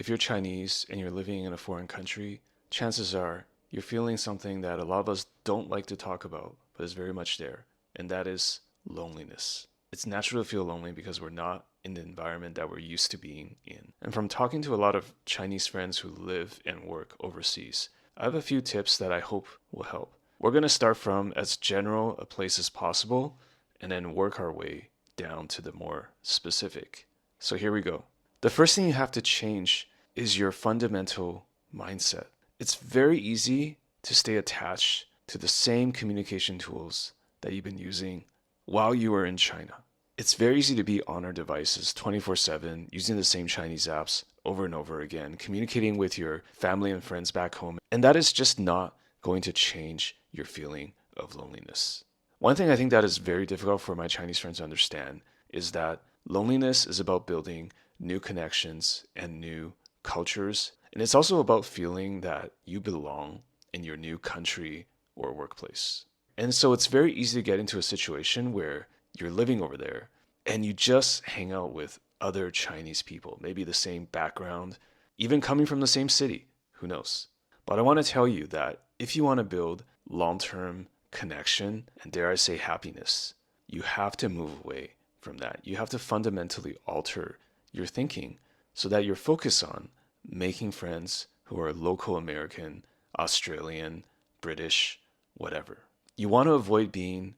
if you're Chinese and you're living in a foreign country, chances are you're feeling something that a lot of us don't like to talk about, but is very much there, and that is loneliness. It's natural to feel lonely because we're not in the environment that we're used to being in. And from talking to a lot of Chinese friends who live and work overseas, I have a few tips that I hope will help. We're going to start from as general a place as possible and then work our way down to the more specific. So here we go. The first thing you have to change is your fundamental mindset. It's very easy to stay attached to the same communication tools that you've been using while you were in China. It's very easy to be on our devices 24/7, using the same Chinese apps over and over again, communicating with your family and friends back home. And that is just not going to change your feeling of loneliness. One thing I think that is very difficult for my Chinese friends to understand is that loneliness is about building new connections and new cultures. And it's also about feeling that you belong in your new country or workplace. And so it's very easy to get into a situation where you're living over there and you just hang out with other Chinese people, maybe the same background, even coming from the same city, who knows? But I want to tell you that if you want to build long-term connection and dare I say happiness, you have to move away from that. You have to fundamentally alter your thinking so that you're focused on making friends who are local American, Australian, British, whatever. You want to avoid being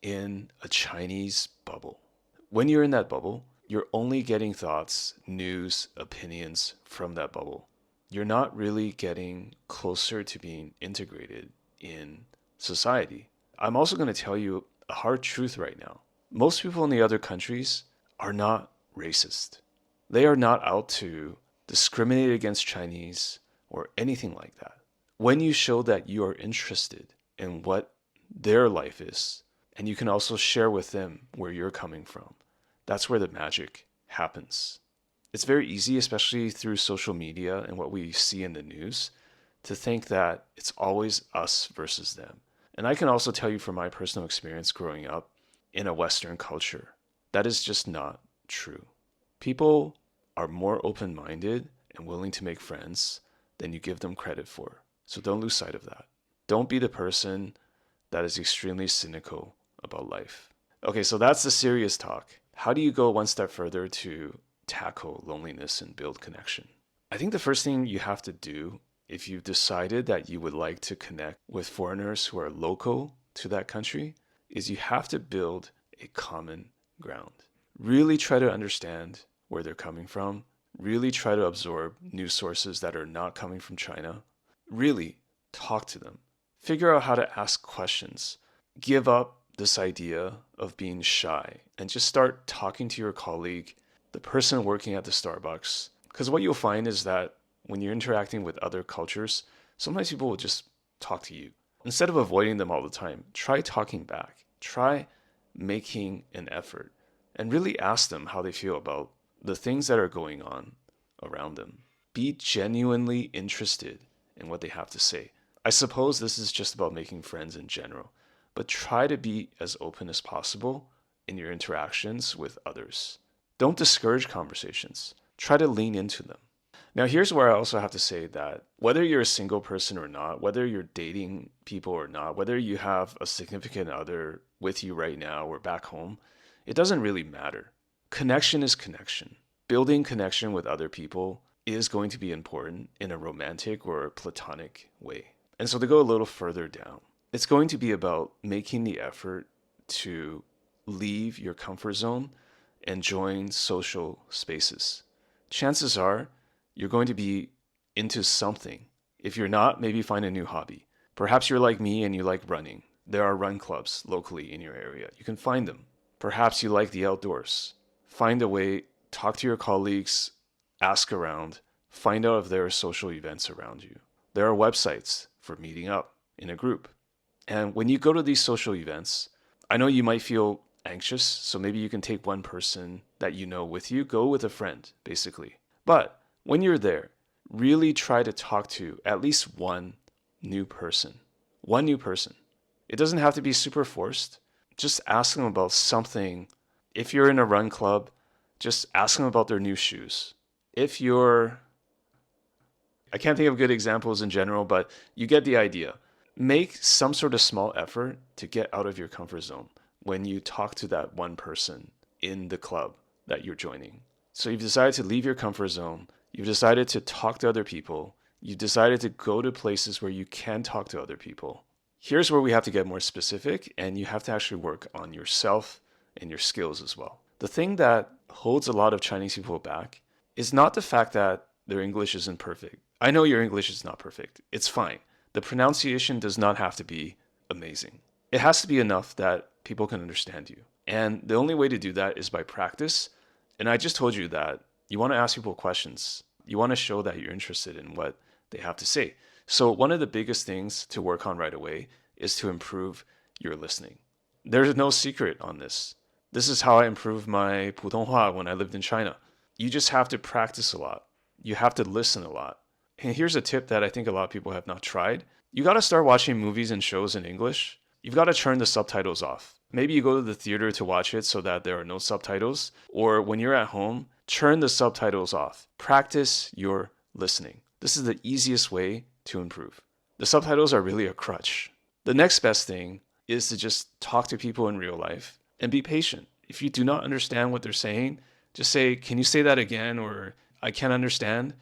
in a Chinese bubble. When you're in that bubble, you're only getting thoughts, news, opinions from that bubble. You're not really getting closer to being integrated in society. I'm also going to tell you a hard truth right now. Most people in the other countries are not racist. They are not out to discriminate against Chinese or anything like that. When you show that you are interested in what their life is, and you can also share with them where you're coming from, that's where the magic happens. It's very easy, especially through social media and what we see in the news, to think that it's always us versus them. And I can also tell you from my personal experience growing up in a Western culture, that is just not true. People are more open-minded and willing to make friends than you give them credit for. So don't lose sight of that. Don't be the person that is extremely cynical about life. Okay, so that's the serious talk. How do you go one step further to tackle loneliness and build connection? I think the first thing you have to do if you've decided that you would like to connect with foreigners who are local to that country is you have to build a common ground. Really try to understand where they're coming from. Really try to absorb news sources that are not coming from China. Really talk to them. Figure out how to ask questions. Give up this idea of being shy and just start talking to your colleague, the person working at the Starbucks. Because what you'll find is that when you're interacting with other cultures, sometimes people will just talk to you. Instead of avoiding them all the time, try talking back. Try making an effort and really ask them how they feel about the things that are going on around them. Be genuinely interested in what they have to say. I suppose this is just about making friends in general, but try to be as open as possible in your interactions with others. Don't discourage conversations. Try to lean into them. Now, here's where I also have to say that whether you're a single person or not, whether you're dating people or not, whether you have a significant other with you right now or back home, it doesn't really matter. Connection is connection. Building connection with other people is going to be important in a romantic or platonic way. And so to go a little further down, it's going to be about making the effort to leave your comfort zone and join social spaces. Chances are you're going to be into something. If you're not, maybe find a new hobby. Perhaps you're like me and you like running. There are run clubs locally in your area. You can find them. Perhaps you like the outdoors. Find a way, talk to your colleagues, ask around, find out if there are social events around you. There are websites for meeting up in a group. And when you go to these social events, I know you might feel anxious, so maybe you can take one person that you know with you, go with a friend, basically. But when you're there, really try to talk to at least one new person. One new person. It doesn't have to be super forced. Just ask them about something. If you're in a run club, just ask them about their new shoes. If you're I can't think of good examples in general, but you get the idea. Make some sort of small effort to get out of your comfort zone when you talk to that one person in the club that you're joining. So you've decided to leave your comfort zone. You've decided to talk to other people. You've decided to go to places where you can talk to other people. Here's where we have to get more specific, and you have to actually work on yourself and your skills as well. The thing that holds a lot of Chinese people back is not the fact that their English isn't perfect. I know your English is not perfect. It's fine. The pronunciation does not have to be amazing. It has to be enough that people can understand you. And the only way to do that is by practice. And I just told you that you want to ask people questions. You want to show that you're interested in what they have to say. So one of the biggest things to work on right away is to improve your listening. There's no secret on this. This is how I improved my 普通话 when I lived in China. You just have to practice a lot. You have to listen a lot. And here's a tip that I think a lot of people have not tried. You got to start watching movies and shows in English. You've got to turn the subtitles off. Maybe you go to the theater to watch it so that there are no subtitles. Or when you're at home, turn the subtitles off. Practice your listening. This is the easiest way to improve. The subtitles are really a crutch. The next best thing is to just talk to people in real life and be patient. If you do not understand what they're saying, just say, can you say that again? Or I can't understand.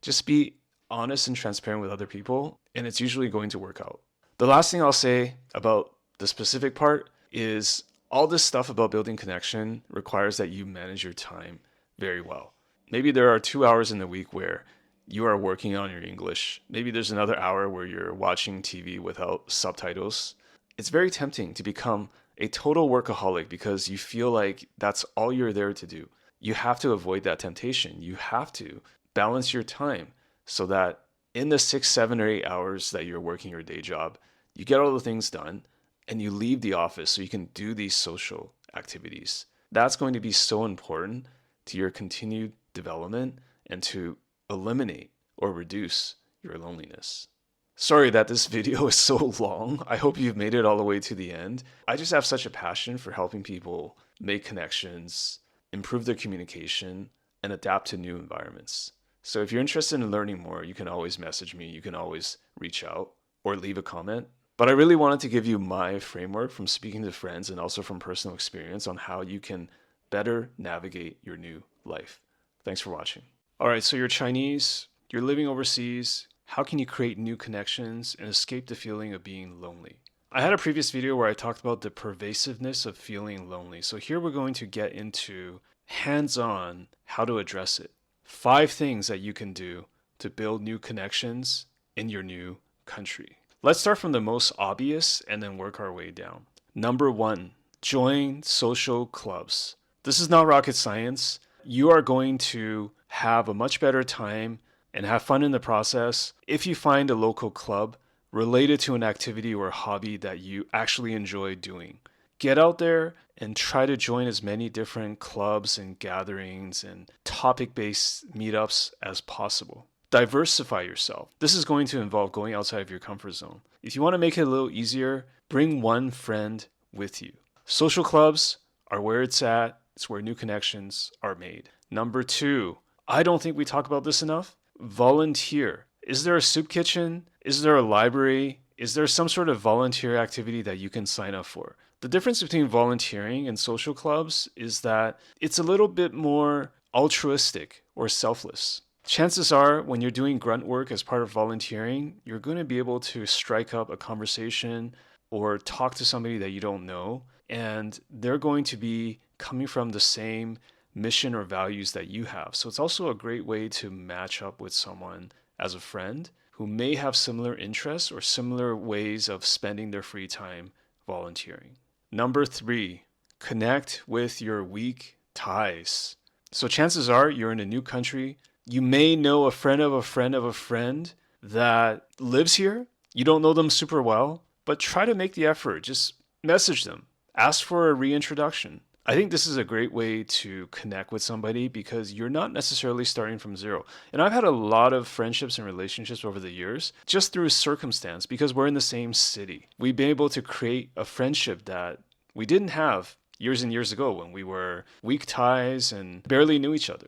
Just be honest and transparent with other people, and it's usually going to work out. The last thing I'll say about the specific part is all this stuff about building connection requires that you manage your time very well. Maybe there are 2 hours in the week where you are working on your English. Maybe there's another hour where you're watching TV without subtitles. It's very tempting to become a total workaholic because you feel like that's all you're there to do. You have to avoid that temptation. You have to balance your time so that in the 6, 7, or 8 hours that you're working your day job, you get all the things done and you leave the office so you can do these social activities. That's going to be so important to your continued development and to eliminate or reduce your loneliness. Sorry that this video is so long. I hope you've made it all the way to the end. I just have such a passion for helping people make connections, improve their communication, and adapt to new environments. So if you're interested in learning more, you can always message me. You can always reach out or leave a comment. But I really wanted to give you my framework from speaking to friends and also from personal experience on how you can better navigate your new life. Thanks for watching. All right, so you're Chinese, you're living overseas. How can you create new connections and escape the feeling of being lonely? I had a previous video where I talked about the pervasiveness of feeling lonely. So here we're going to get into hands-on how to address it. 5 things that you can do to build new connections in your new country. Let's start from the most obvious and then work our way down. Number 1, join social clubs. This is not rocket science. You are going to have a much better time and have fun in the process if you find a local club related to an activity or a hobby that you actually enjoy doing. Get out there and try to join as many different clubs and gatherings and topic-based meetups as possible. Diversify yourself. This is going to involve going outside of your comfort zone. If you want to make it a little easier, bring one friend with you. Social clubs are where it's at. It's where new connections are made. Number 2, I don't think we talk about this enough. Volunteer. Is there a soup kitchen? Is there a library? Is there some sort of volunteer activity that you can sign up for? The difference between volunteering and social clubs is that it's a little bit more altruistic or selfless. Chances are when you're doing grunt work as part of volunteering, you're going to be able to strike up a conversation or talk to somebody that you don't know, and they're going to be coming from the same mission or values that you have. So it's also a great way to match up with someone as a friend who may have similar interests or similar ways of spending their free time volunteering. Number 3, connect with your weak ties. So chances are you're in a new country. You may know a friend of a friend of a friend that lives here. You don't know them super well, but try to make the effort. Just message them. Ask for a reintroduction. I think this is a great way to connect with somebody because you're not necessarily starting from zero. And I've had a lot of friendships and relationships over the years just through circumstance because we're in the same city. We've been able to create a friendship that we didn't have years and years ago when we were weak ties and barely knew each other.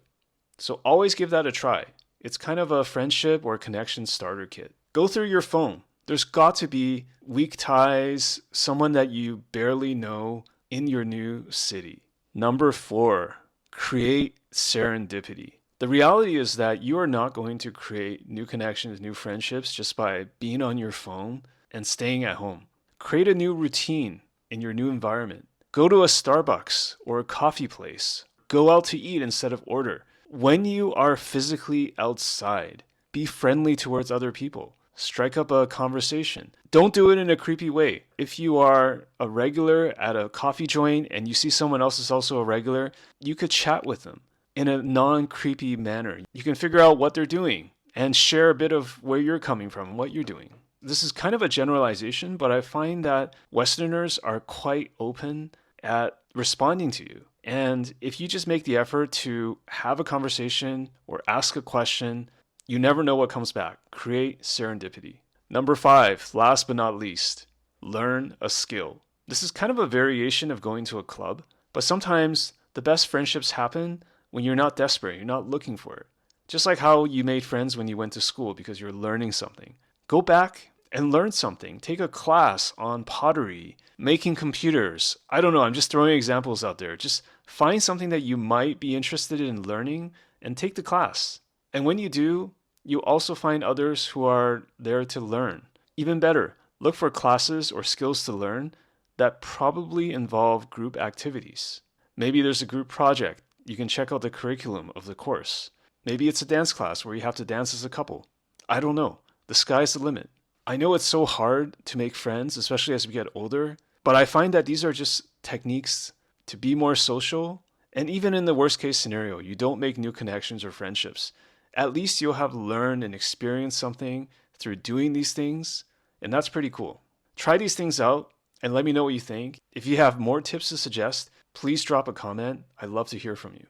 So always give that a try. It's kind of a friendship or connection starter kit. Go through your phone. There's got to be weak ties, someone that you barely know in your new city. Number 4, create serendipity. The reality is that you are not going to create new connections, new friendships just by being on your phone and staying at home. Create a new routine in your new environment. Go to a Starbucks or a coffee place. Go out to eat instead of order. When you are physically outside, be friendly towards other people. Strike up a conversation. Don't do it in a creepy way. If you are a regular at a coffee joint and you see someone else is also a regular, you could chat with them in a non-creepy manner. You can figure out what they're doing and share a bit of where you're coming from, what you're doing. This is kind of a generalization, but I find that Westerners are quite open at responding to you. And if you just make the effort to have a conversation or ask a question, you never know what comes back. Create serendipity. Number 5, last but not least, learn a skill. This is kind of a variation of going to a club, but sometimes the best friendships happen when you're not desperate, you're not looking for it. Just like how you made friends when you went to school because you're learning something. Go back and learn something. Take a class on pottery, making computers. I don't know, I'm just throwing examples out there. Just find something that you might be interested in learning and take the class. And when you do, you also find others who are there to learn. Even better, look for classes or skills to learn that probably involve group activities. Maybe there's a group project. You can check out the curriculum of the course. Maybe it's a dance class where you have to dance as a couple. I don't know. The sky's the limit. I know it's so hard to make friends, especially as we get older, but I find that these are just techniques to be more social. And even in the worst case scenario, you don't make new connections or friendships. At least you'll have learned and experienced something through doing these things, and that's pretty cool. Try these things out and let me know what you think. If you have more tips to suggest, please drop a comment. I'd love to hear from you.